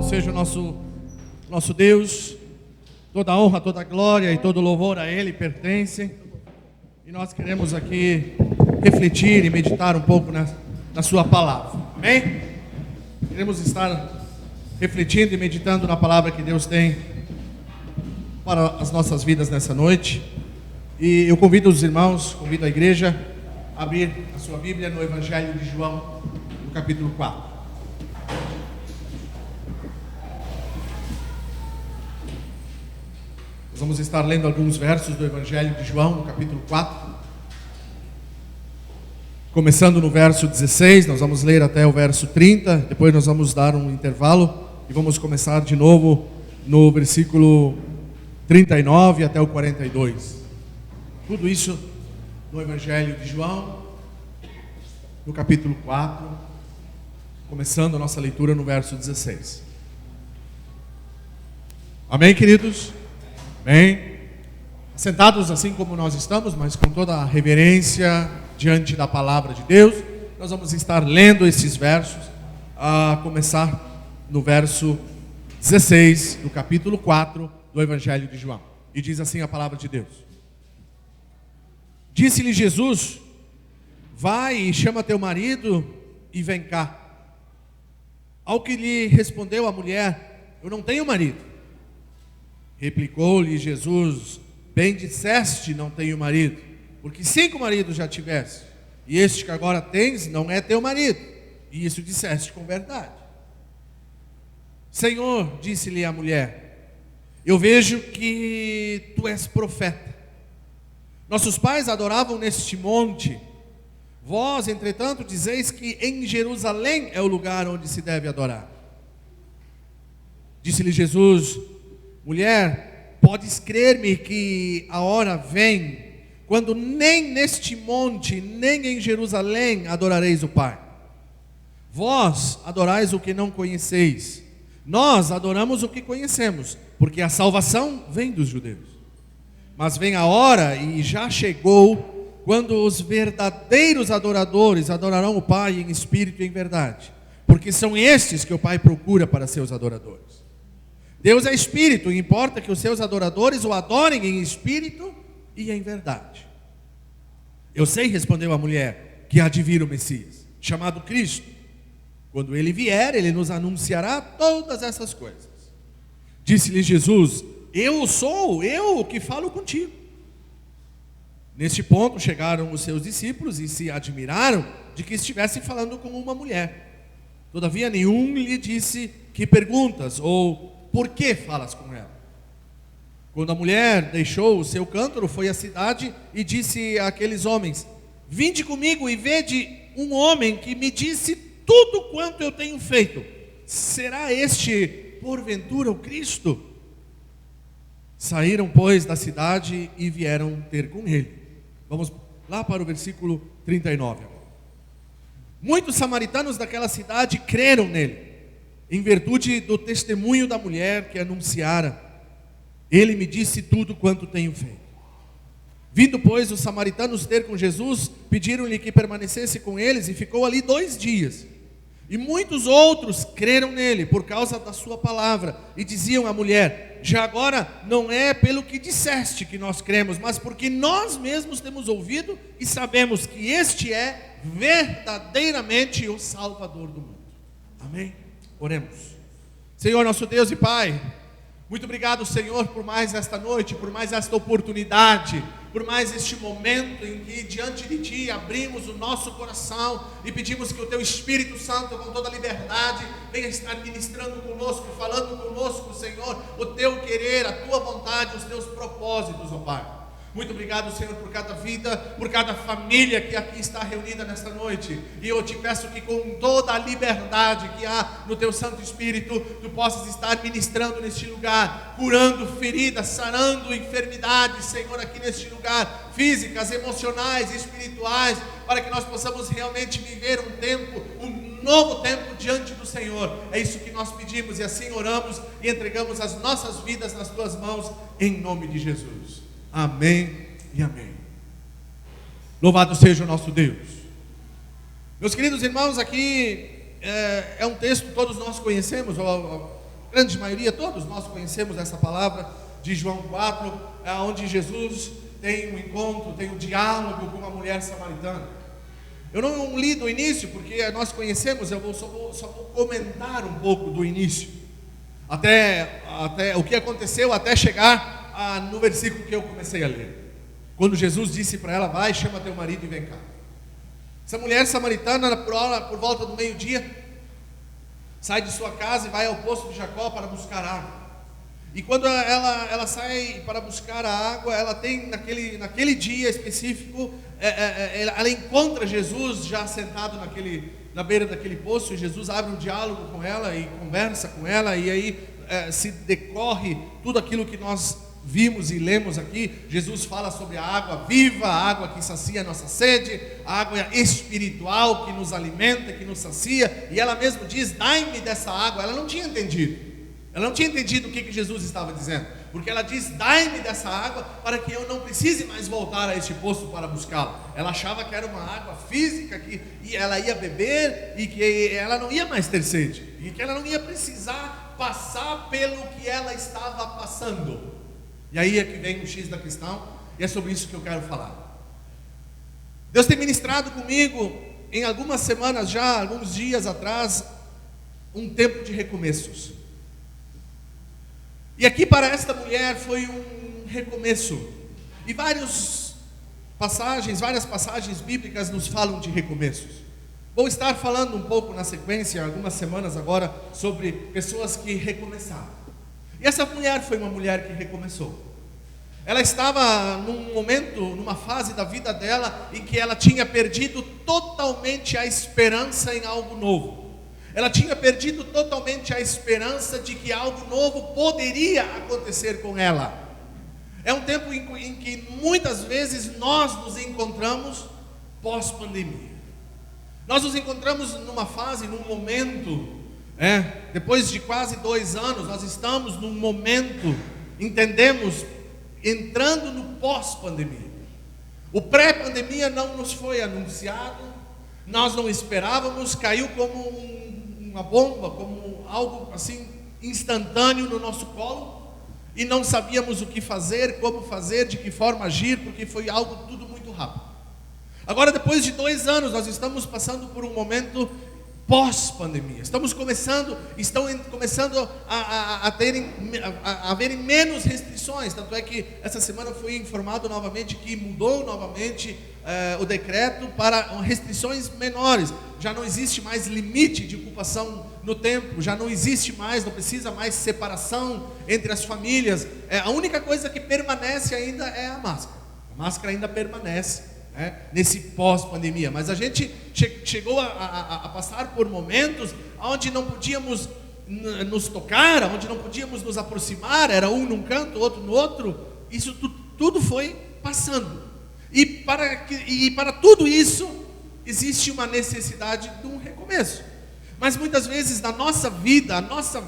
seja o nosso Deus. Toda a honra, toda a glória e todo louvor a Ele pertencem. E nós queremos aqui refletir e meditar um pouco na Sua palavra. Amém? Queremos estar refletindo e meditando na palavra que Deus tem para as nossas vidas nessa noite. E eu convido os irmãos, convido a igreja a abrir a sua Bíblia no Evangelho de João, no capítulo 4. Nós vamos estar lendo alguns versos do Evangelho de João, no capítulo 4. Começando no verso 16, nós vamos ler até o verso 30, depois nós vamos dar um intervalo e vamos começar de novo no versículo 39 até o 42. Tudo isso no Evangelho de João, no capítulo 4, começando a nossa leitura no verso 16. Amém, queridos? Bem, sentados assim como nós estamos, mas com toda a reverência diante da palavra de Deus, nós vamos estar lendo esses versos, a começar no verso 16 do capítulo 4 do Evangelho de João. E diz assim a palavra de Deus: Disse-lhe Jesus: vai e chama teu marido e vem cá. Ao que lhe respondeu a mulher: eu não tenho marido. Replicou-lhe Jesus: bem disseste, não tenho marido, porque 5 maridos já tiveste, e este que agora tens não é teu marido, e isso disseste com verdade. Senhor, disse-lhe a mulher, eu vejo que tu és profeta. Nossos pais adoravam neste monte, vós, entretanto, dizeis que em Jerusalém é o lugar onde se deve adorar. Disse-lhe Jesus: mulher, podes crer-me que a hora vem, quando nem neste monte, nem em Jerusalém adorareis o Pai. Vós adorais o que não conheceis, nós adoramos o que conhecemos, porque a salvação vem dos judeus. Mas vem a hora, e já chegou, quando os verdadeiros adoradores adorarão o Pai em espírito e em verdade, porque são estes que o Pai procura para seus adoradores. Deus é espírito, e importa que os seus adoradores o adorem em espírito e em verdade. Eu sei, respondeu a mulher, que há de vir o Messias, chamado Cristo. Quando ele vier, ele nos anunciará todas essas coisas. Disse-lhe Jesus: eu sou eu que falo contigo. Neste ponto chegaram os seus discípulos e se admiraram de que estivesse falando com uma mulher. Todavia nenhum lhe disse: que perguntas? Ou por que falas com ela? Quando a mulher deixou o seu cântaro, foi à cidade e disse àqueles homens: vinde comigo e vede um homem que me disse tudo quanto eu tenho feito. Será este porventura o Cristo? Saíram, pois, da cidade e vieram ter com ele. Vamos lá para o versículo 39 agora. Muitos samaritanos daquela cidade creram nele, em virtude do testemunho da mulher que anunciara: ele me disse tudo quanto tenho feito. Vindo, pois, os samaritanos ter com Jesus, pediram-lhe que permanecesse com eles, e ficou ali 2 dias. E muitos outros creram nele, por causa da sua palavra, e diziam à mulher: já agora não é pelo que disseste que nós cremos, mas porque nós mesmos temos ouvido e sabemos que este é verdadeiramente o Salvador do mundo. Amém? Oremos. Senhor, nosso Deus e Pai, muito obrigado, Senhor, por mais esta noite, por mais esta oportunidade, por mais este momento em que diante de Ti abrimos o nosso coração e pedimos que o Teu Espírito Santo, com toda a liberdade, venha estar ministrando conosco, falando conosco, Senhor, o Teu querer, a Tua vontade, os Teus propósitos, ó Pai. Muito obrigado, Senhor, por cada vida, por cada família que aqui está reunida nesta noite. E eu te peço que com toda a liberdade que há no Teu Santo Espírito, Tu possas estar ministrando neste lugar, curando feridas, sarando enfermidades, Senhor, aqui neste lugar, físicas, emocionais, espirituais, para que nós possamos realmente viver um tempo, um novo tempo diante do Senhor. É isso que nós pedimos e assim oramos e entregamos as nossas vidas nas Tuas mãos, em nome de Jesus. Amém e amém. Louvado seja o nosso Deus. Meus queridos irmãos, aqui é um texto que todos nós conhecemos. grande maioria, todos nós conhecemos essa palavra de João 4, onde Jesus tem um encontro, tem um diálogo com uma mulher samaritana. Eu não li do início, porque nós conhecemos, só vou comentar um pouco do início, até o que aconteceu até chegar no versículo que eu comecei a ler, quando Jesus disse para ela: vai, chama teu marido e vem cá. Essa mulher samaritana, por volta do meio-dia, sai de sua casa e vai ao poço de Jacó para buscar água. E quando ela sai para buscar a água, ela tem naquele dia específico, ela encontra Jesus já sentado na beira daquele poço, e Jesus abre um diálogo com ela e conversa com ela, e aí se decorre tudo aquilo que nós vimos e lemos aqui. Jesus fala sobre a água viva, a água que sacia a nossa sede, a água espiritual que nos alimenta, que nos sacia, e ela mesma diz: dai-me dessa água. Ela não tinha entendido o que Jesus estava dizendo, porque ela diz: dai-me dessa água para que eu não precise mais voltar a este poço para buscá-la. Ela achava que era uma água física e ela ia beber, e que ela não ia mais ter sede, e que ela não ia precisar passar pelo que ela estava passando. E aí é que vem o X da questão, e é sobre isso que eu quero falar. Deus tem ministrado comigo em algumas semanas já, alguns dias atrás, um tempo de recomeços. E aqui para esta mulher foi um recomeço. E várias passagens bíblicas nos falam de recomeços. Vou estar falando um pouco na sequência, algumas semanas agora, sobre pessoas que recomeçaram. E essa mulher foi uma mulher que recomeçou. Ela estava num momento, numa fase da vida dela, em que ela tinha perdido totalmente a esperança em algo novo. Ela tinha perdido totalmente a esperança de que algo novo poderia acontecer com ela. É um tempo em que muitas vezes nós nos encontramos pós-pandemia. Nós nos encontramos numa fase, num momento, depois de quase 2 anos, nós estamos num momento, entendemos, entrando no pós-pandemia. O pré-pandemia não nos foi anunciado, nós não esperávamos, caiu como uma bomba, como algo assim instantâneo no nosso colo, e não sabíamos o que fazer, como fazer, de que forma agir, porque foi algo tudo muito rápido. Agora, depois de 2 anos, nós estamos passando por um momento pós-pandemia. Estão começando a haverem menos restrições. Tanto é que essa semana foi informado novamente que mudou novamente o decreto para restrições menores. Já não existe mais limite de ocupação no templo, já não existe mais, não precisa mais separação entre as famílias. A única coisa que permanece ainda é a máscara. A máscara ainda permanece, nesse pós-pandemia, mas a gente chegou a passar por momentos onde não podíamos nos tocar, onde não podíamos nos aproximar, era um num canto, outro no outro. Isso tudo foi passando, e para tudo isso existe uma necessidade de um recomeço. Mas muitas vezes na nossa vida, a nossa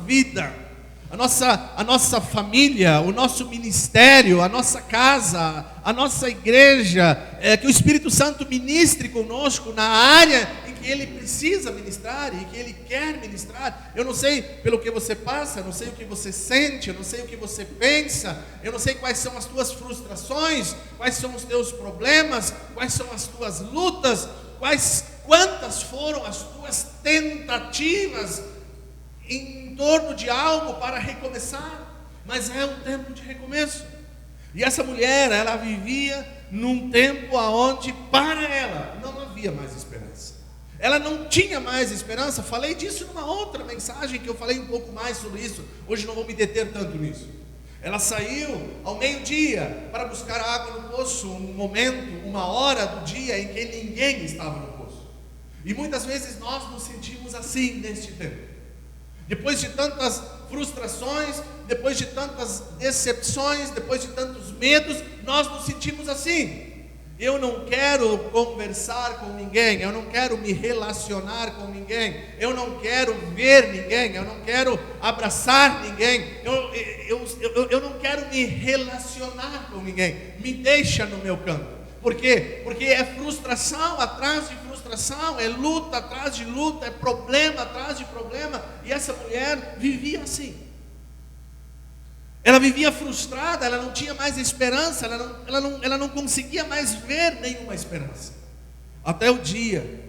família, o nosso ministério, a nossa casa, a nossa igreja, que o Espírito Santo ministre conosco na área em que Ele precisa ministrar e que Ele quer ministrar. Eu não sei pelo que você passa, eu não sei o que você sente, eu não sei o que você pensa, eu não sei quais são as tuas frustrações, quais são os teus problemas, quais são as tuas lutas, quantas foram as tuas tentativas em torno de algo para recomeçar, mas é um tempo de recomeço. E essa mulher, ela vivia num tempo onde para ela não havia mais esperança. Ela não tinha mais esperança. Falei disso numa outra mensagem que eu falei um pouco mais sobre isso. Hoje não vou me deter tanto nisso. Ela saiu ao meio-dia para buscar água no poço, um momento, uma hora do dia em que ninguém estava no poço. E muitas vezes nós nos sentimos assim neste tempo. Depois de tantas frustrações, depois de tantas decepções, depois de tantos medos, nós nos sentimos assim. Eu não quero conversar com ninguém, eu não quero me relacionar com ninguém, eu não quero ver ninguém, eu não quero abraçar ninguém, eu não quero me relacionar com ninguém. Me deixa no meu canto. Por quê? Porque é frustração atrás de frustração, é luta atrás de luta, é problema atrás de problema. E essa mulher vivia assim. Ela vivia frustrada, ela não tinha mais esperança, ela não conseguia mais ver nenhuma esperança. Até o dia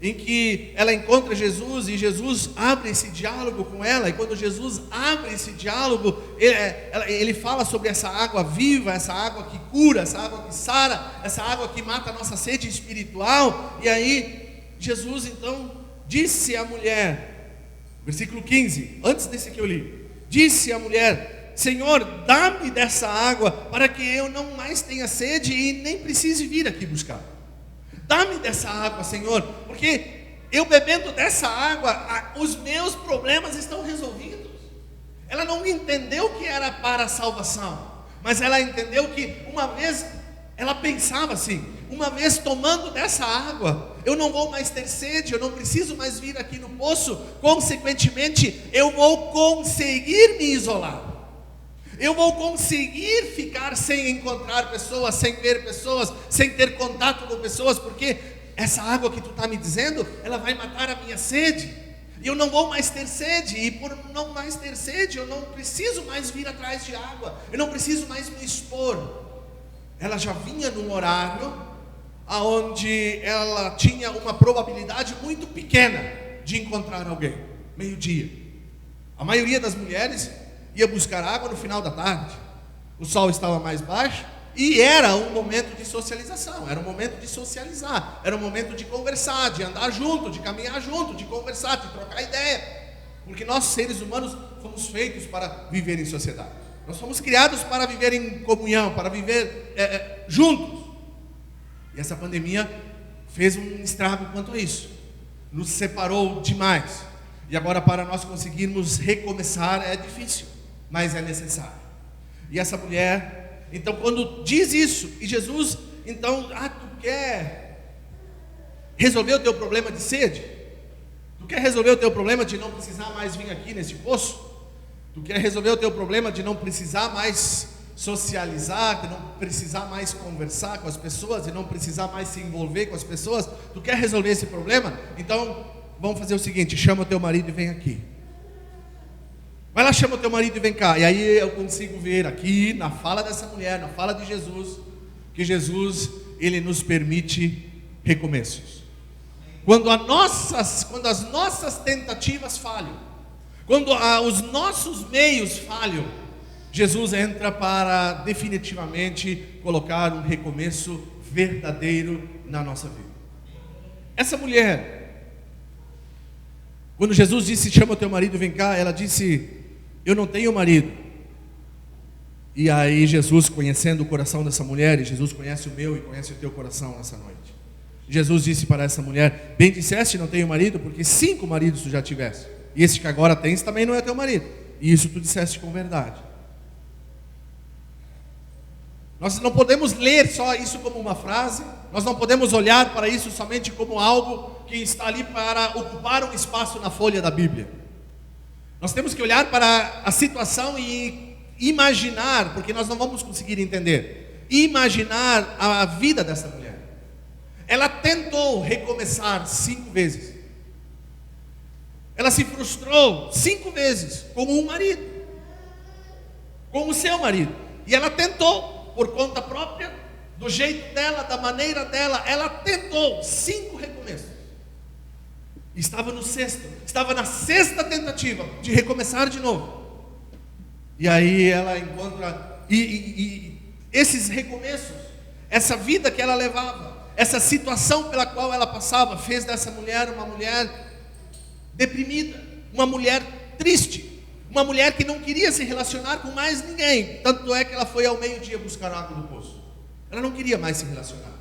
em que ela encontra Jesus e Jesus abre esse diálogo com ela. E quando Jesus abre esse diálogo, ele fala sobre essa água viva, essa água que cura, essa água que sara, essa água que mata a nossa sede espiritual. E aí Jesus então disse à mulher, versículo 15, antes desse que eu li, disse à mulher: Senhor, dá-me dessa água para que eu não mais tenha sede e nem precise vir aqui buscar. Dá-me dessa água, Senhor, porque eu bebendo dessa água, os meus problemas estão resolvidos. Ela não entendeu que era para a salvação, mas ela entendeu que uma vez, ela pensava assim, uma vez tomando dessa água, eu não vou mais ter sede, eu não preciso mais vir aqui no poço, consequentemente, eu vou conseguir me isolar. Eu vou conseguir ficar sem encontrar pessoas, sem ver pessoas, sem ter contato com pessoas, porque essa água que tu está me dizendo, ela vai matar a minha sede. E eu não vou mais ter sede, e por não mais ter sede, eu não preciso mais vir atrás de água, eu não preciso mais me expor. Ela já vinha num horário onde ela tinha uma probabilidade muito pequena de encontrar alguém, meio-dia. A maioria das mulheres ia buscar água no final da tarde, o sol estava mais baixo, e era um momento de socialização, era um momento de socializar, era um momento de conversar, de andar junto, de caminhar junto, de conversar, de trocar ideia, porque nós seres humanos fomos feitos para viver em sociedade, nós fomos criados para viver em comunhão, para viver juntos, e essa pandemia fez um estrago quanto a isso, nos separou demais, e agora para nós conseguirmos recomeçar é difícil, mas é necessário. E essa mulher, então, quando diz isso, e Jesus, então, tu quer resolver o teu problema de sede? Tu quer resolver o teu problema de não precisar mais vir aqui nesse poço? Tu quer resolver o teu problema de não precisar mais socializar, de não precisar mais conversar com as pessoas, de não precisar mais se envolver com as pessoas? Tu quer resolver esse problema? Então, vamos fazer o seguinte, chama o teu marido e vem aqui. Vai lá, chama o teu marido e vem cá. E aí eu consigo ver aqui, na fala dessa mulher, na fala de Jesus, que Jesus, ele nos permite recomeços. Quando as nossas tentativas falham, quando os nossos meios falham, Jesus entra para definitivamente colocar um recomeço verdadeiro na nossa vida. Essa mulher, quando Jesus disse, chama o teu marido, vem cá, ela disse, eu não tenho marido. E aí Jesus, conhecendo o coração dessa mulher, e Jesus conhece o meu e conhece o teu coração nessa noite, Jesus disse para essa mulher, bem disseste, não tenho marido, porque 5 maridos tu já tiveste, e esse que agora tens também não é teu marido, e isso tu disseste com verdade. Nós não podemos ler só isso como uma frase, nós não podemos olhar para isso somente como algo que está ali para ocupar um espaço na folha da Bíblia. Nós temos que olhar para a situação e imaginar, porque nós não vamos conseguir entender, imaginar a vida dessa mulher. Ela tentou recomeçar 5 vezes. Ela se frustrou 5 vezes com um marido, com o seu marido. E ela tentou, por conta própria, do jeito dela, da maneira dela, ela tentou 5 recomeços. Estava no 6º, estava na 6ª tentativa de recomeçar de novo. E aí ela encontra, e esses recomeços, essa vida que ela levava, essa situação pela qual ela passava, fez dessa mulher uma mulher deprimida, uma mulher triste, uma mulher que não queria se relacionar com mais ninguém. Tanto é que ela foi ao meio-dia buscar água no poço. Ela não queria mais se relacionar,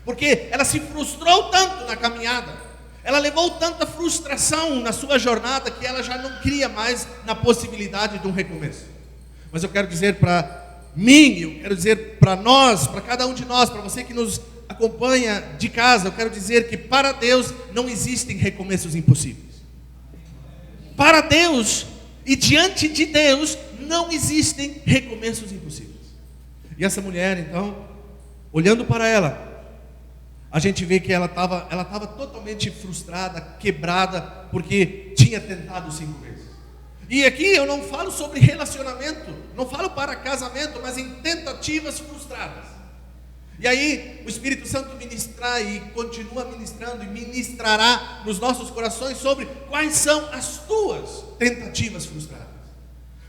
porque ela se frustrou tanto na caminhada, ela levou tanta frustração na sua jornada, que ela já não cria mais na possibilidade de um recomeço. Mas eu quero dizer para mim, eu quero dizer para nós, para cada um de nós, para você que nos acompanha de casa, eu quero dizer que para Deus não existem recomeços impossíveis. Para Deus e diante de Deus não existem recomeços impossíveis. E essa mulher, então, olhando para ela, a gente vê que ela estava totalmente frustrada, quebrada, porque tinha tentado 5 vezes. E aqui eu não falo sobre relacionamento, não falo para casamento, mas em tentativas frustradas. E aí o Espírito Santo ministra e continua ministrando e ministrará nos nossos corações sobre quais são as tuas tentativas frustradas.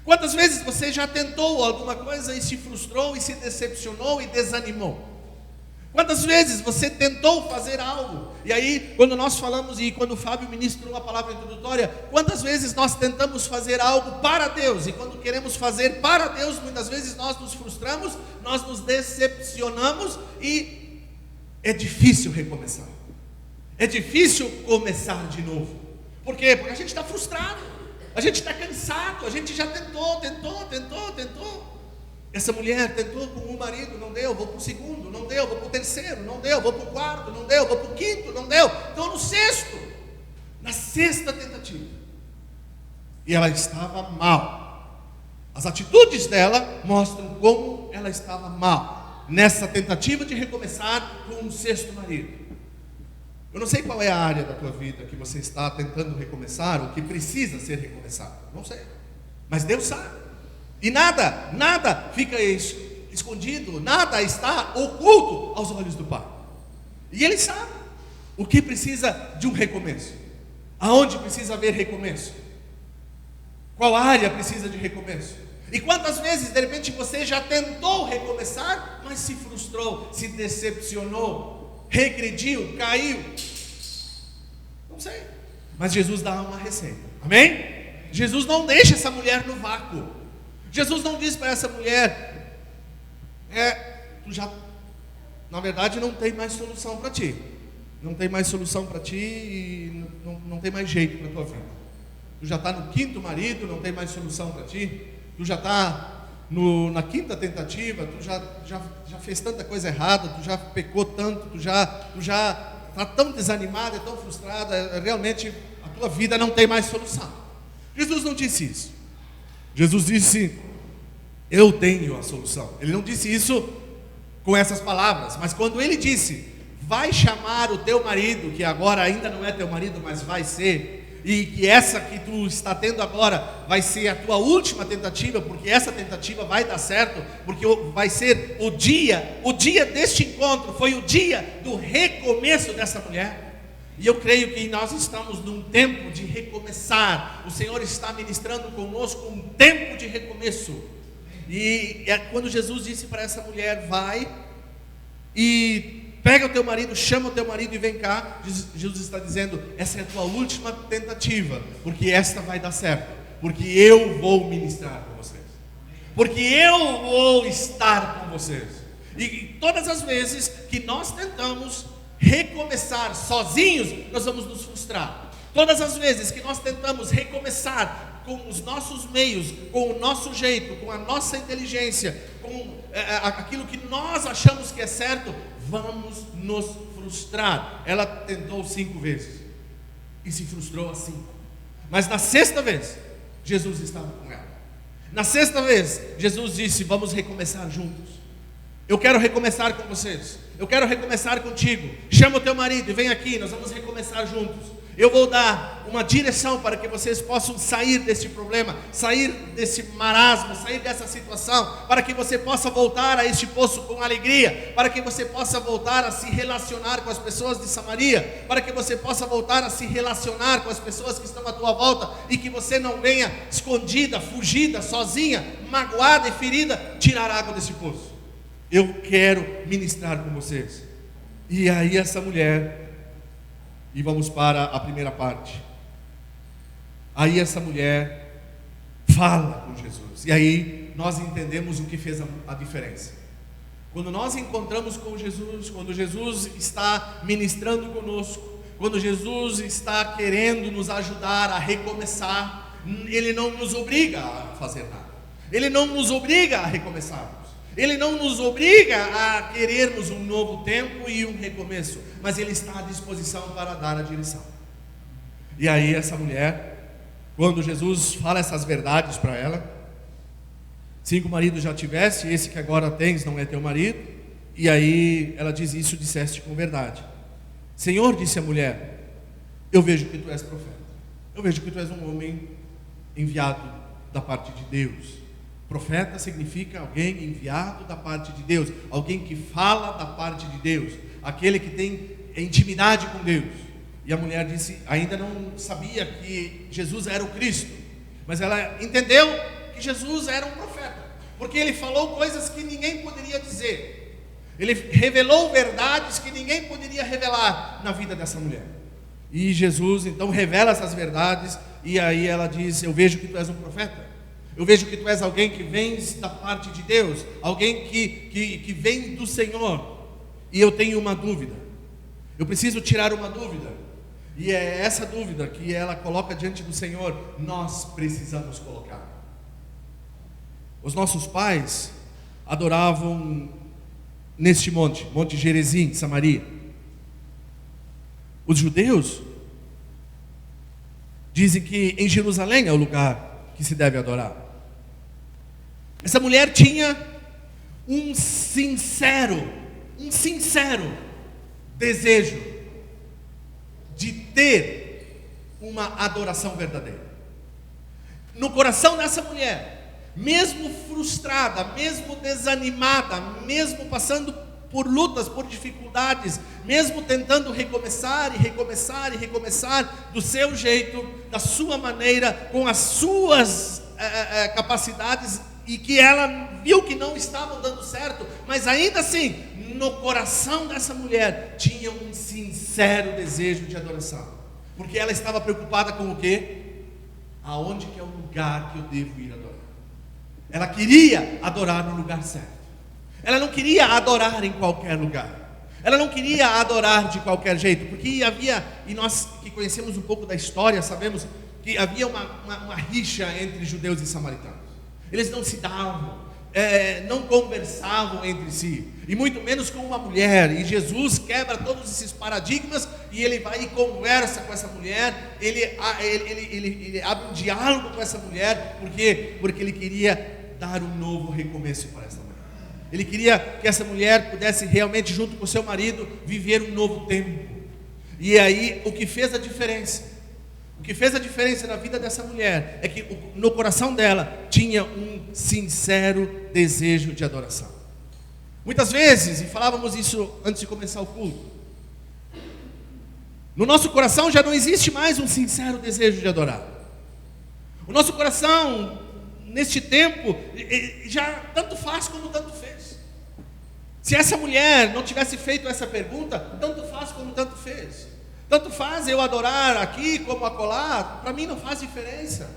Quantas vezes você já tentou alguma coisa e se frustrou e se decepcionou e desanimou? Quantas vezes você tentou fazer algo? E aí, quando nós falamos, e quando o Fábio ministrou uma palavra introdutória, quantas vezes nós tentamos fazer algo para Deus? E quando queremos fazer para Deus, muitas vezes nós nos frustramos, nós nos decepcionamos e é difícil recomeçar. É difícil começar de novo. Por quê? Porque a gente está frustrado, a gente está cansado, a gente já tentou. Essa mulher tentou com um marido, não deu, vou para o segundo, não deu, vou para o terceiro, não deu, vou para o quarto, não deu, vou para o quinto, não deu. Então no sexto, na sexta tentativa, e ela estava mal. As atitudes dela mostram como ela estava mal, nessa tentativa de recomeçar com um sexto marido. Eu não sei qual é a área da tua vida que você está tentando recomeçar, ou que precisa ser recomeçado, não sei, mas Deus sabe. E nada fica escondido, nada está oculto aos olhos do Pai. E Ele sabe o que precisa de um recomeço, aonde precisa haver recomeço, qual área precisa de recomeço. E quantas vezes de repente você já tentou recomeçar, mas se frustrou, se decepcionou, regrediu, caiu. Não sei, mas Jesus dá uma receita, amém? Jesus não deixa essa mulher no vácuo. Jesus não diz para essa mulher, tu já, na verdade, não tem mais solução para ti. Não tem mais solução para ti e não tem mais jeito para a tua vida. Tu já está no quinto marido, não tem mais solução para ti. Tu já está na quinta tentativa, tu já fez tanta coisa errada, tu já pecou tanto, tu já está tão desanimada, tão frustrada, realmente a tua vida não tem mais solução. Jesus não disse isso. Jesus disse, eu tenho a solução. Ele não disse isso com essas palavras, mas quando ele disse, vai chamar o teu marido, que agora ainda não é teu marido, mas vai ser, e que essa que tu está tendo agora vai ser a tua última tentativa, porque essa tentativa vai dar certo, porque vai ser o dia deste encontro, foi o dia do recomeço dessa mulher. E eu creio que nós estamos num tempo de recomeçar. O Senhor está ministrando conosco um tempo de recomeço. E é quando Jesus disse para essa mulher, vai e pega o teu marido, chama o teu marido e vem cá. Jesus está dizendo, essa é a tua última tentativa, porque esta vai dar certo, porque eu vou ministrar com vocês, porque eu vou estar com vocês. E todas as vezes que nós tentamos recomeçar sozinhos, nós vamos nos frustrar. Todas as vezes que nós tentamos recomeçar com os nossos meios, com o nosso jeito, com a nossa inteligência, com aquilo que nós achamos que é certo, vamos nos frustrar. Ela tentou 5 vezes e se frustrou às 5. Mas na sexta vez, Jesus estava com ela. Na sexta vez, Jesus disse, vamos recomeçar juntos. Eu quero recomeçar com vocês. Eu quero recomeçar contigo. Chama o teu marido e vem aqui, nós vamos recomeçar juntos. Eu vou dar uma direção para que vocês possam sair desse problema, sair desse marasmo, sair dessa situação, para que você possa voltar a este poço com alegria, para que você possa voltar a se relacionar com as pessoas de Samaria, para que você possa voltar a se relacionar com as pessoas que estão à tua volta, e que você não venha escondida, fugida, sozinha, magoada e ferida, tirar água desse poço. Eu quero ministrar com vocês. E aí essa mulher, e vamos para a primeira parte. Aí essa mulher fala com Jesus. E aí nós entendemos o que fez a diferença. Quando nós encontramos com Jesus, quando Jesus está ministrando conosco, quando Jesus está querendo nos ajudar a recomeçar, Ele não nos obriga a fazer nada. Ele não nos obriga a recomeçarmos. Ele não nos obriga a querermos um novo tempo e um recomeço, mas Ele está à disposição para dar a direção. E aí essa mulher, quando Jesus fala essas verdades para ela, 5 maridos já tivesse, esse que agora tens não é teu marido. E aí ela diz, isso disseste com verdade. Senhor, disse a mulher, eu vejo que tu és profeta, eu vejo que tu és um homem enviado da parte de Deus. Profeta significa alguém enviado da parte de Deus, alguém que fala da parte de Deus, aquele que tem intimidade com Deus. E a mulher disse, ainda não sabia que Jesus era o Cristo, mas ela entendeu que Jesus era um profeta, porque ele falou coisas que ninguém poderia dizer, ele revelou verdades que ninguém poderia revelar na vida dessa mulher. E Jesus então revela essas verdades, e aí ela diz, eu vejo que tu és um profeta. Eu vejo que tu és alguém que vens da parte de Deus, alguém que vem do Senhor. E eu tenho uma dúvida. Eu preciso tirar uma dúvida. E é essa dúvida que ela coloca diante do Senhor, nós precisamos colocar. Os nossos pais adoravam neste Monte Gerizim, Samaria. Os judeus dizem que em Jerusalém é o lugar que se deve adorar. Essa mulher tinha um sincero desejo de ter uma adoração verdadeira. No coração dessa mulher, mesmo frustrada, mesmo desanimada, mesmo passando por lutas, por dificuldades, mesmo tentando recomeçar do seu jeito, da sua maneira, com as suas capacidades, e que ela viu que não estavam dando certo, mas ainda assim, no coração dessa mulher, tinha um sincero desejo de adoração, porque ela estava preocupada com o quê? Aonde que é o lugar que eu devo ir adorar? Ela queria adorar no lugar certo, ela não queria adorar em qualquer lugar, ela não queria adorar de qualquer jeito, porque havia, e nós que conhecemos um pouco da história, sabemos que havia uma rixa entre judeus e samaritanos. Eles não se davam, não conversavam entre si, e muito menos com uma mulher. E Jesus quebra todos esses paradigmas, e ele vai e conversa com essa mulher, ele abre um diálogo com essa mulher, porque ele queria dar um novo recomeço para essa mulher. Ele queria que essa mulher pudesse realmente, junto com seu marido, viver um novo tempo. E aí, o que fez a diferença na vida dessa mulher é que no coração dela tinha um sincero desejo de adoração. Muitas vezes, e falávamos isso antes de começar o culto, no nosso coração já não existe mais um sincero desejo de adorar. O nosso coração, neste tempo, já tanto faz como tanto fez. Se essa mulher não tivesse feito essa pergunta, tanto faz como tanto fez. Tanto faz eu adorar aqui como acolá, para mim não faz diferença.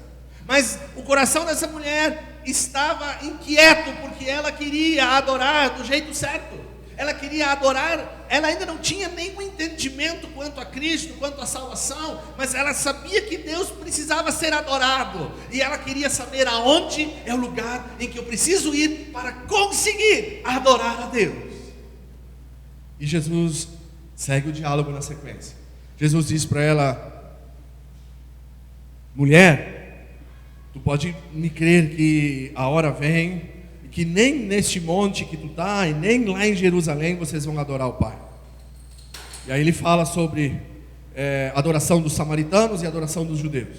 Mas o coração dessa mulher estava inquieto, porque ela queria adorar do jeito certo. Ela queria adorar, ela ainda não tinha nenhum entendimento quanto a Cristo, quanto à salvação, mas ela sabia que Deus precisava ser adorado. E ela queria saber aonde é o lugar em que eu preciso ir para conseguir adorar a Deus. E Jesus segue o diálogo na sequência. Jesus diz para ela, mulher, tu pode me crer que a hora vem, e que nem neste monte que tu está, e nem lá em Jerusalém vocês vão adorar o Pai. E aí ele fala sobre adoração dos samaritanos e adoração dos judeus.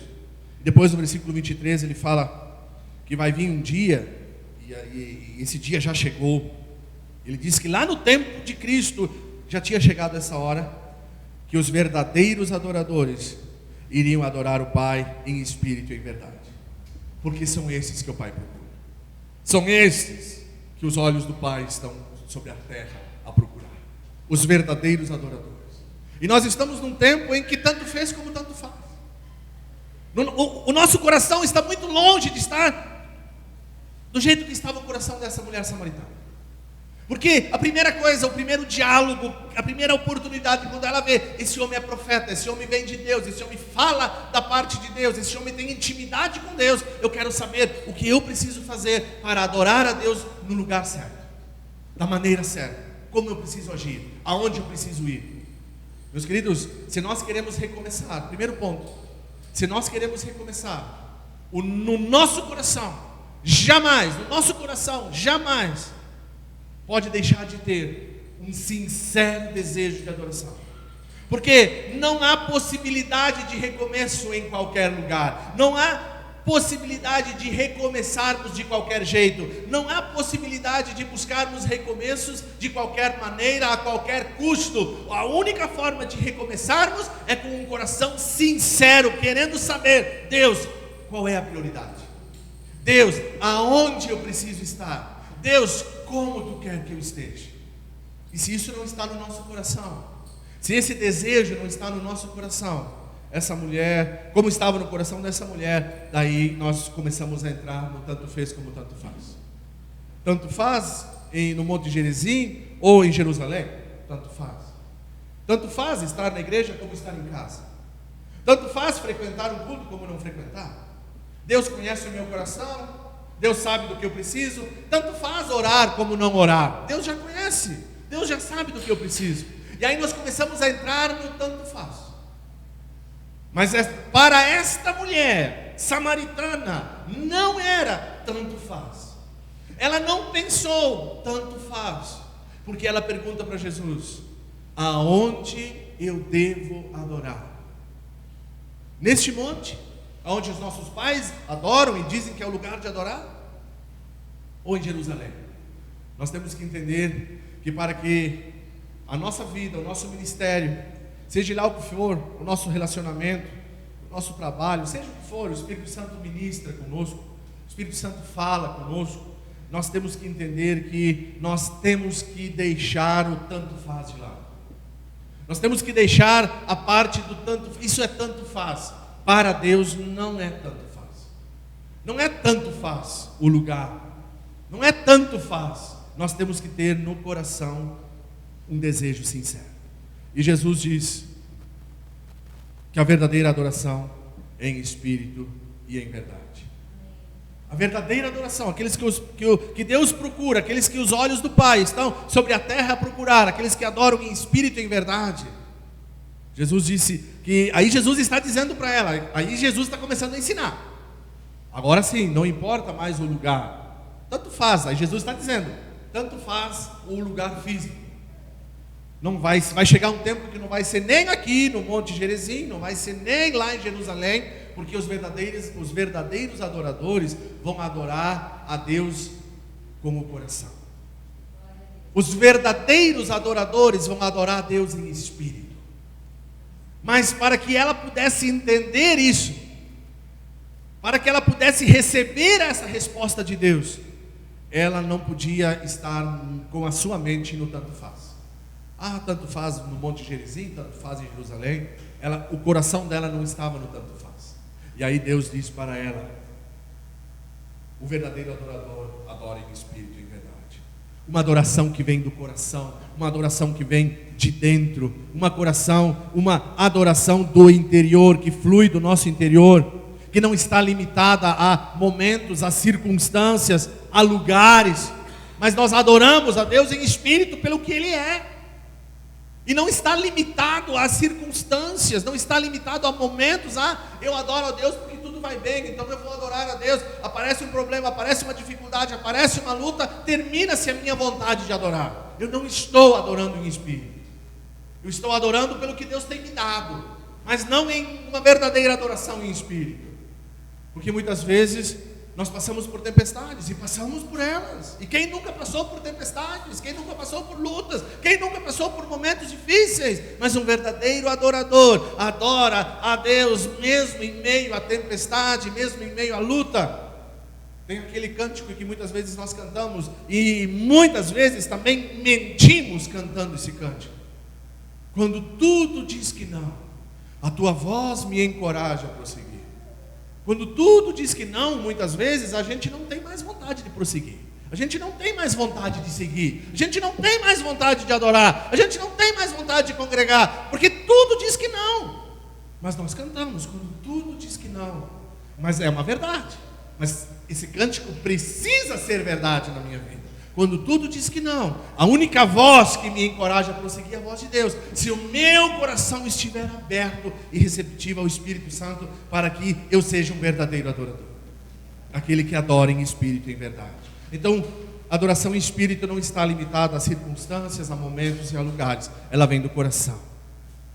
E depois no versículo 23 ele fala que vai vir um dia, e esse dia já chegou. Ele diz que lá no tempo de Cristo já tinha chegado essa hora, que os verdadeiros adoradores iriam adorar o Pai em espírito e em verdade, porque são esses que o Pai procura, são esses que os olhos do Pai estão sobre a terra a procurar, os verdadeiros adoradores. E nós estamos num tempo em que tanto fez como tanto faz. O nosso coração está muito longe de estar do jeito que estava o coração dessa mulher samaritana. Porque a primeira coisa, o primeiro diálogo, a primeira oportunidade, quando ela vê, esse homem é profeta, esse homem vem de Deus, esse homem fala da parte de Deus, esse homem tem intimidade com Deus, eu quero saber o que eu preciso fazer para adorar a Deus no lugar certo, da maneira certa, como eu preciso agir, aonde eu preciso ir. Meus queridos, se nós queremos recomeçar, primeiro ponto, se nós queremos recomeçar, no nosso coração, jamais pode deixar de ter um sincero desejo de adoração, porque não há possibilidade de recomeço em qualquer lugar, não há possibilidade de recomeçarmos de qualquer jeito, não há possibilidade de buscarmos recomeços de qualquer maneira, a qualquer custo. A única forma de recomeçarmos é com um coração sincero, querendo saber: Deus, qual é a prioridade? Deus, aonde eu preciso estar? Deus, como tu quer que eu esteja? E se isso não está no nosso coração, se esse desejo não está no nosso coração, essa mulher, como estava no coração dessa mulher, daí nós começamos a entrar no tanto fez como tanto faz. Tanto faz no Monte Gerizim ou em Jerusalém, tanto faz. Tanto faz estar na igreja como estar em casa. Tanto faz frequentar um culto como não frequentar. Deus conhece o meu coração, Deus sabe do que eu preciso. Tanto faz orar como não orar. Deus já conhece, Deus já sabe do que eu preciso. E aí nós começamos a entrar no tanto faz. Mas para esta mulher samaritana não era tanto faz. Ela não pensou tanto faz, porque ela pergunta para Jesus: aonde eu devo adorar? Neste monte, onde os nossos pais adoram e dizem que é o lugar de adorar? Ou em Jerusalém? Nós temos que entender que para que a nossa vida, o nosso ministério, seja lá o que for, o nosso relacionamento, o nosso trabalho, seja o que for, o Espírito Santo ministra conosco, o Espírito Santo fala conosco, nós temos que entender que nós temos que deixar o tanto faz de lado. Nós temos que deixar a parte do tanto, isso é tanto faz. Para Deus não é tanto faz. Não é tanto faz o lugar. Não é tanto faz. Nós temos que ter no coração um desejo sincero. E Jesus diz que a verdadeira adoração é em espírito e em verdade. A verdadeira adoração, aqueles que Deus procura, aqueles que os olhos do Pai estão sobre a terra a procurar, aqueles que adoram em espírito e em verdade. Jesus disse que, aí Jesus está dizendo para ela, aí Jesus está começando a ensinar. Agora sim, não importa mais o lugar, tanto faz, aí Jesus está dizendo, tanto faz o lugar físico. Não vai chegar um tempo que não vai ser nem aqui no Monte Gerizim, não vai ser nem lá em Jerusalém, porque os verdadeiros adoradores vão adorar a Deus com o coração. Os verdadeiros adoradores vão adorar a Deus em espírito. Mas para que ela pudesse entender isso, para que ela pudesse receber essa resposta de Deus, ela não podia estar com a sua mente no tanto faz. Tanto faz no Monte Gerizim, tanto faz em Jerusalém. O coração dela não estava no tanto faz. E aí Deus diz para ela: o verdadeiro adorador adora em espírito e em verdade. Uma adoração que vem do coração, uma adoração que vem de dentro, uma adoração do interior, que flui do nosso interior, que não está limitada a momentos, a circunstâncias, a lugares, mas nós adoramos a Deus em espírito pelo que Ele é. E não está limitado a circunstâncias, não está limitado a momentos. Eu adoro a Deus porque tudo vai bem, então eu vou adorar a Deus. Aparece um problema, aparece uma dificuldade, aparece uma luta, termina-se a minha vontade de adorar. Eu não estou adorando em espírito. Eu estou adorando pelo que Deus tem me dado, mas não em uma verdadeira adoração em espírito. Porque muitas vezes nós passamos por tempestades e passamos por elas. E quem nunca passou por tempestades? Quem nunca passou por lutas? Quem nunca passou por momentos difíceis? Mas um verdadeiro adorador adora a Deus mesmo em meio à tempestade, mesmo em meio à luta. Tem aquele cântico que muitas vezes nós cantamos e muitas vezes também mentimos cantando esse cântico. Quando tudo diz que não, a tua voz me encoraja a prosseguir. Quando tudo diz que não, muitas vezes a gente não tem mais vontade de prosseguir. A gente não tem mais vontade de seguir. A gente não tem mais vontade de adorar. A gente não tem mais vontade de congregar, porque tudo diz que não. Mas nós cantamos quando tudo diz que não. Mas é uma verdade. Mas esse cântico precisa ser verdade na minha vida. Quando tudo diz que não, a única voz que me encoraja a prosseguir é a voz de Deus. Se o meu coração estiver aberto e receptivo ao Espírito Santo, para que eu seja um verdadeiro adorador, aquele que adora em espírito e em verdade. Então, a adoração em espírito não está limitada a circunstâncias, a momentos e a lugares. Ela vem do coração.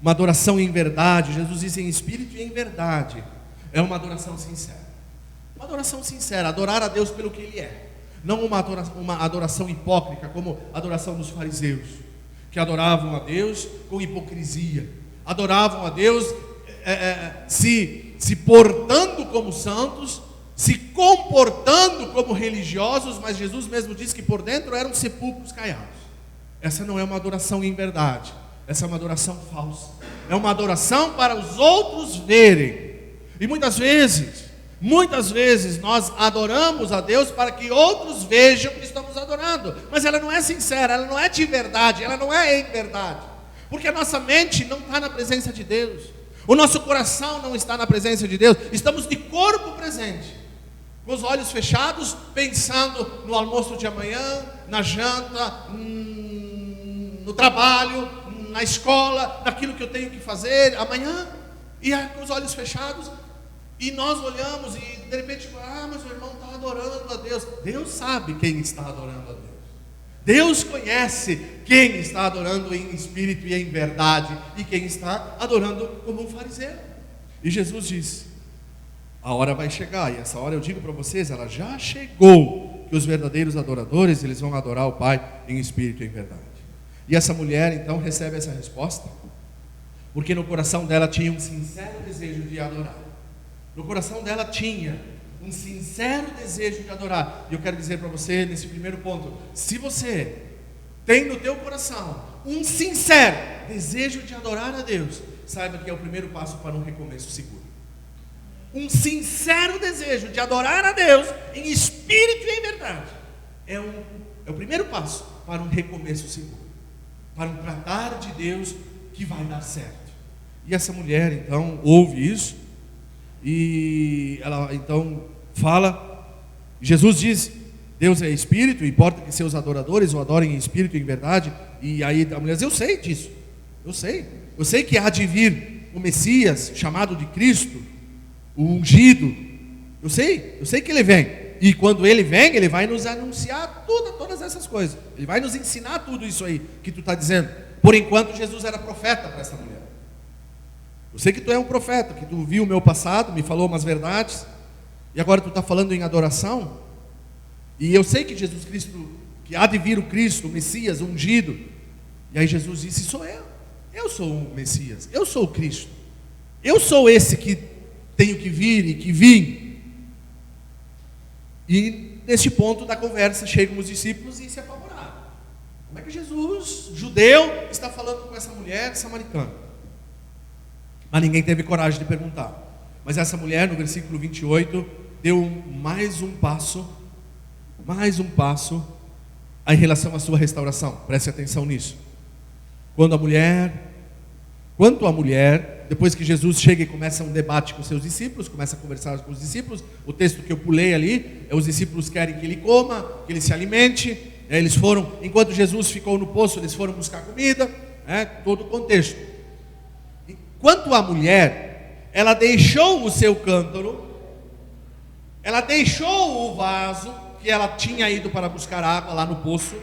Uma adoração em verdade, Jesus diz em espírito e em verdade, é uma adoração sincera. Uma adoração sincera, adorar a Deus pelo que Ele é. Não uma adoração hipócrita, como a adoração dos fariseus, que adoravam a Deus com hipocrisia. Adoravam a Deus se portando como santos, se comportando como religiosos, mas Jesus mesmo disse que por dentro eram sepulcros caiados. Essa não é uma adoração em verdade, essa é uma adoração falsa. É uma adoração para os outros verem. E muitas vezes nós adoramos a Deus para que outros vejam que estamos adorando, mas ela não é sincera, ela não é de verdade, ela não é em verdade, porque a nossa mente não está na presença de Deus, o nosso coração não está na presença de Deus, estamos de corpo presente, com os olhos fechados, pensando no almoço de amanhã, na janta, no trabalho, na escola, naquilo que eu tenho que fazer amanhã, e com os olhos fechados. E nós olhamos e de repente, mas o irmão está adorando a Deus. Deus sabe quem está adorando a Deus. Deus conhece quem está adorando em espírito e em verdade, e quem está adorando como um fariseu. E Jesus disse: a hora vai chegar, e essa hora eu digo para vocês, ela já chegou, que os verdadeiros adoradores, eles vão adorar o Pai em espírito e em verdade. E essa mulher então recebe essa resposta, porque no coração dela tinha um sincero desejo de adorar. No coração dela tinha um sincero desejo de adorar. E eu quero dizer para você, nesse primeiro ponto, se você tem no teu coração um sincero desejo de adorar a Deus, saiba que é o primeiro passo para um recomeço seguro. Um sincero desejo de adorar a Deus em espírito e em verdade é o primeiro passo para um recomeço seguro, para um tratar de Deus que vai dar certo. E essa mulher então ouve isso, e ela então fala, Jesus diz: Deus é espírito, importa que seus adoradores o adorem em espírito e em verdade. E aí a mulher diz: eu sei disso, eu sei que há de vir o Messias, chamado de Cristo, o ungido, eu sei que ele vem, e quando ele vem, ele vai nos anunciar todas essas coisas, ele vai nos ensinar tudo isso aí que tu está dizendo. Por enquanto Jesus era profeta para essa mulher. Eu sei que tu é um profeta, que tu viu o meu passado, me falou umas verdades, e agora tu está falando em adoração. E eu sei que Jesus Cristo, que há de vir o Cristo, o Messias, o ungido. E aí Jesus disse: sou eu sou o Messias, eu sou o Cristo, eu sou esse que tenho que vir e que vim. E neste ponto da conversa chegam os discípulos e se apavoraram. Como é que Jesus, judeu, está falando com essa mulher samaritana? Mas ninguém teve coragem de perguntar. Mas essa mulher, no versículo 28, deu mais um passo em relação à sua restauração. Preste atenção nisso. Quanto a mulher, depois que Jesus chega e começa um debate com seus discípulos, começa a conversar com os discípulos, o texto que eu pulei ali, os discípulos querem que ele coma, que ele se alimente. Eles foram, enquanto Jesus ficou no poço, eles foram buscar comida, todo o contexto. Quanto à mulher, ela deixou o seu cântaro, ela deixou o vaso que ela tinha ido para buscar água lá no poço,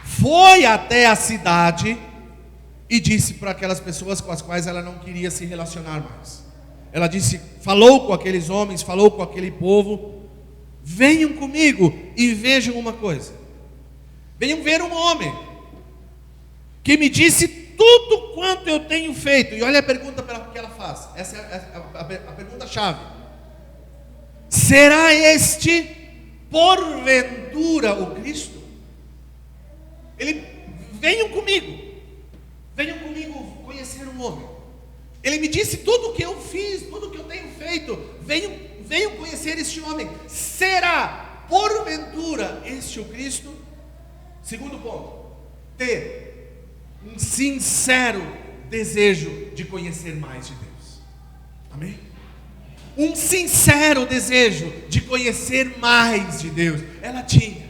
foi até a cidade e disse para aquelas pessoas com as quais ela não queria se relacionar mais. Ela disse, falou com aqueles homens, falou com aquele povo: venham comigo e vejam uma coisa. Venham ver um homem que me disse tudo quanto eu tenho feito. E olha a pergunta que ela faz. Essa é a pergunta-chave. Será este porventura o Cristo? Venham comigo conhecer um homem. Ele me disse tudo o que eu fiz, tudo o que eu tenho feito. Venham conhecer este homem. Será porventura este o Cristo? Segundo ponto, ter um sincero desejo de conhecer mais de Deus. Amém? Um sincero desejo de conhecer mais de Deus. Ela tinha.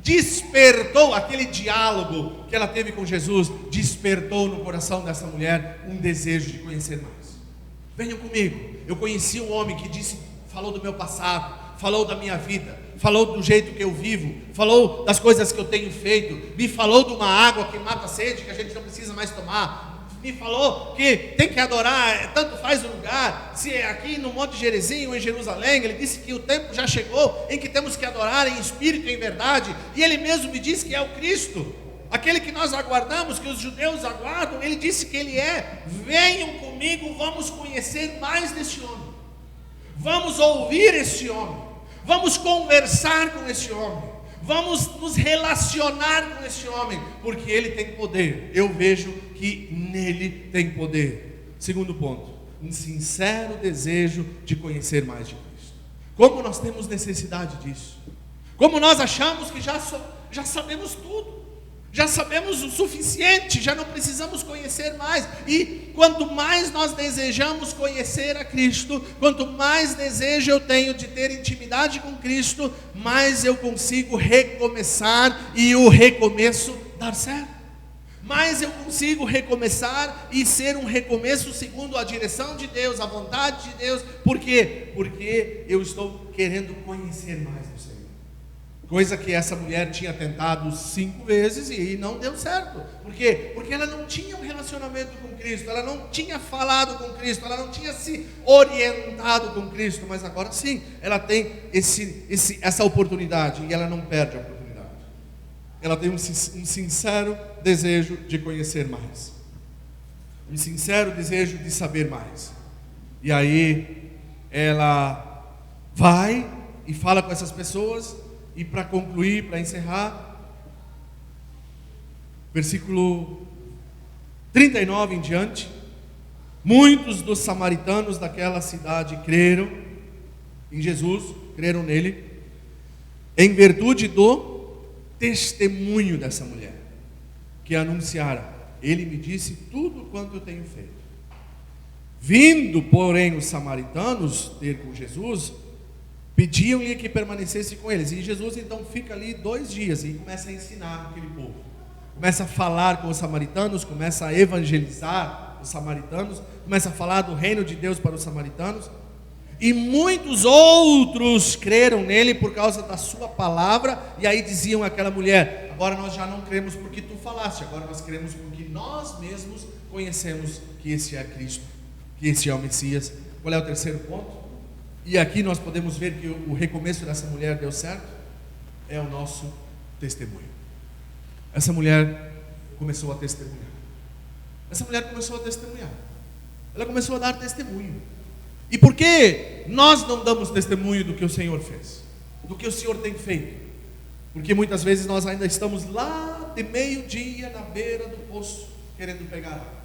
Despertou aquele diálogo que ela teve com Jesus, despertou no coração dessa mulher um desejo de conhecer mais. Venham comigo. Eu conheci um homem que falou do meu passado, falou da minha vida, falou do jeito que eu vivo, falou das coisas que eu tenho feito, me falou de uma água que mata a sede, que a gente não precisa mais tomar, me falou que tem que adorar, tanto faz o lugar, se é aqui no Monte Gerizim ou em Jerusalém. Ele disse que o tempo já chegou em que temos que adorar em espírito e em verdade, e ele mesmo me disse que é o Cristo, aquele que nós aguardamos, que os judeus aguardam. Ele disse que ele é. Venham comigo, vamos conhecer mais deste homem, vamos ouvir este homem, vamos conversar com este homem, vamos nos relacionar com este homem, porque ele tem poder. Eu vejo que nele tem poder. Segundo ponto, um sincero desejo de conhecer mais de Cristo. Como nós temos necessidade disso, como nós achamos que já sabemos tudo, já sabemos o suficiente, já não precisamos conhecer mais. E quanto mais nós desejamos conhecer a Cristo, quanto mais desejo eu tenho de ter intimidade com Cristo, mais eu consigo recomeçar e o recomeço dar certo. Mais eu consigo recomeçar e ser um recomeço segundo a direção de Deus, a vontade de Deus. Por quê? Porque eu estou querendo conhecer mais do Senhor. Coisa que essa mulher tinha tentado 5 vezes e não deu certo. Por quê? Porque ela não tinha um relacionamento com Cristo, ela não tinha falado com Cristo, ela não tinha se orientado com Cristo. Mas agora sim, ela tem essa oportunidade e ela não perde a oportunidade. Ela tem um sincero desejo de conhecer mais, um sincero desejo de saber mais. E aí ela vai e fala com essas pessoas. E para concluir, para encerrar, versículo 39 em diante, muitos dos samaritanos daquela cidade creram em Jesus, creram nele, em virtude do testemunho dessa mulher, que anunciara: ele me disse tudo quanto eu tenho feito. Vindo, porém, os samaritanos ter com Jesus, pediam-lhe que permanecesse com eles. E Jesus então fica ali 2 dias e começa a ensinar aquele povo, começa a falar com os samaritanos, começa a evangelizar os samaritanos, começa a falar do reino de Deus para os samaritanos. E muitos outros creram nele por causa da sua palavra. E aí diziam àquela mulher: agora nós já não cremos porque tu falaste, agora nós cremos porque nós mesmos conhecemos que esse é Cristo, que esse é o Messias. Qual é o terceiro ponto? E aqui nós podemos ver que o recomeço dessa mulher deu certo. É o nosso testemunho. Essa mulher começou a testemunhar. Essa mulher começou a testemunhar. Ela começou a dar testemunho. E por que nós não damos testemunho do que o Senhor fez, do que o Senhor tem feito? Porque muitas vezes nós ainda estamos lá de meio-dia na beira do poço, querendo pegar água.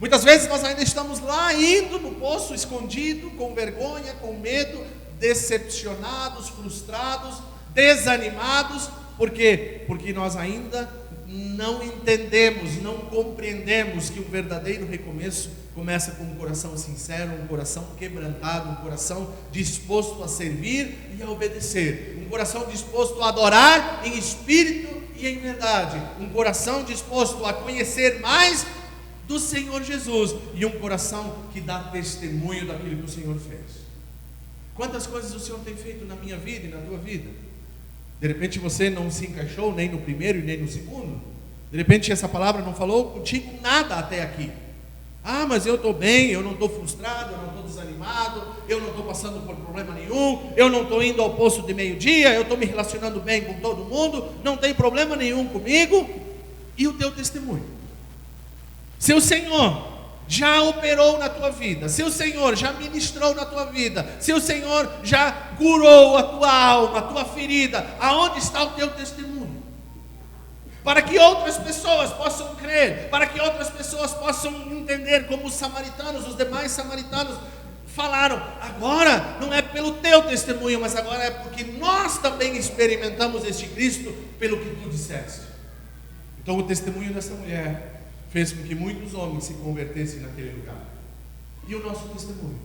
Muitas vezes nós ainda estamos lá, indo no poço, escondido, com vergonha, com medo, decepcionados, frustrados, desanimados. Por quê? Porque nós ainda não entendemos, não compreendemos que um verdadeiro recomeço começa com um coração sincero, um coração quebrantado, um coração disposto a servir e a obedecer, um coração disposto a adorar em espírito e em verdade, um coração disposto a conhecer mais do Senhor Jesus e um coração que dá testemunho daquilo que o Senhor fez. Quantas coisas o Senhor tem feito na minha vida e na tua vida? De repente você não se encaixou nem no primeiro e nem no segundo. De repente essa palavra não falou contigo nada até aqui. Ah, mas eu estou bem, eu não estou frustrado, eu não estou desanimado, eu não estou passando por problema nenhum, eu não estou indo ao poço de meio-dia, eu estou me relacionando bem com todo mundo, não tem problema nenhum comigo. E o teu testemunho? Se o Senhor já operou na tua vida, se o Senhor já ministrou na tua vida, se o Senhor já curou a tua alma, a tua ferida, aonde está o teu testemunho? Para que outras pessoas possam crer, para que outras pessoas possam entender, como os samaritanos, os demais samaritanos falaram: agora não é pelo teu testemunho, mas agora é porque nós também experimentamos este Cristo pelo que tu disseste. Então o testemunho dessa mulher fez com que muitos homens se convertessem naquele lugar. E o nosso testemunho?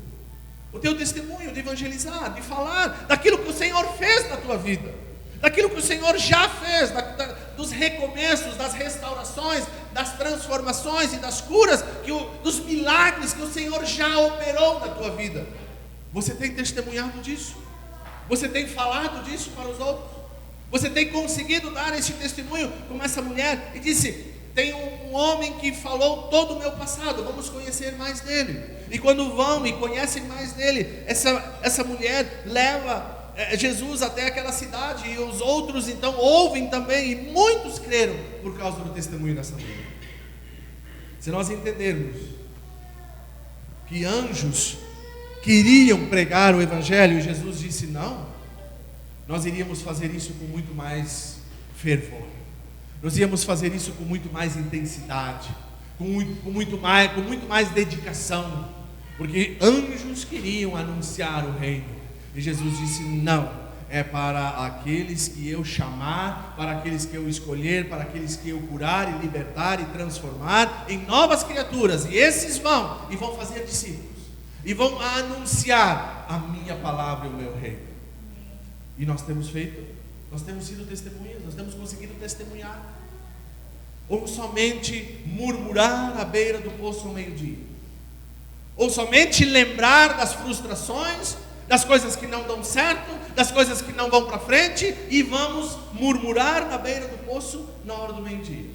O teu testemunho de evangelizar, de falar daquilo que o Senhor fez na tua vida, daquilo que o Senhor já fez, dos recomeços, das restaurações, das transformações e das curas, dos milagres que o Senhor já operou na tua vida. Você tem testemunhado disso? Você tem falado disso para os outros? Você tem conseguido dar esse testemunho como essa mulher? E disse: Tem um homem que falou todo o meu passado, vamos conhecer mais dele. E quando vão e conhecem mais dele, essa mulher leva Jesus até aquela cidade, e os outros então ouvem também, e muitos creram por causa do testemunho dessa mulher. Se nós entendermos que anjos queriam pregar o evangelho, e Jesus disse não, nós iríamos fazer isso com muito mais fervor, nós íamos fazer isso com muito mais intensidade, com muito mais dedicação, porque anjos queriam anunciar o reino. E Jesus disse não, é para aqueles que eu chamar, para aqueles que eu escolher, para aqueles que eu curar e libertar e transformar em novas criaturas. E esses vão fazer discípulos, e vão anunciar a minha palavra e o meu reino. E nós temos feito, nós temos sido testemunhas, nós temos conseguido testemunhar. Ou somente murmurar à beira do poço ao meio-dia, ou somente lembrar das frustrações, das coisas que não dão certo, das coisas que não vão para frente, e vamos murmurar na beira do poço na hora do meio-dia.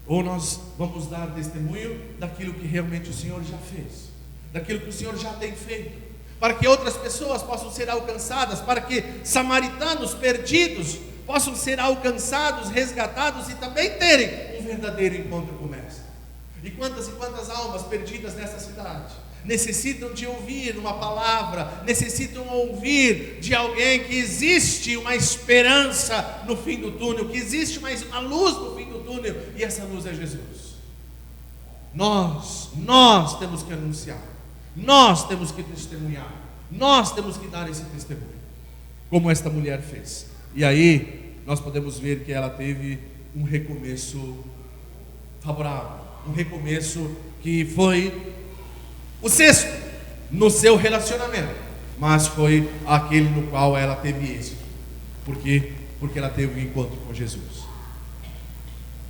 Ou nós vamos dar testemunho daquilo que realmente o Senhor já fez, daquilo que o Senhor já tem feito, para que outras pessoas possam ser alcançadas, para que samaritanos perdidos possam ser alcançados, resgatados e também terem um verdadeiro encontro com o Mestre. E quantas almas perdidas nessa cidade necessitam de ouvir uma palavra, necessitam ouvir de alguém que existe uma esperança no fim do túnel, que existe uma luz no fim do túnel, e essa luz é Jesus. Nós temos que anunciar, nós temos que testemunhar, nós temos que dar esse testemunho, como esta mulher fez. E aí nós podemos ver que ela teve um recomeço favorável, um recomeço que foi o sexto no seu relacionamento, mas foi aquele no qual ela teve êxito. Por quê? Porque ela teve um encontro com Jesus.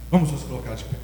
Vamos nos colocar de pé.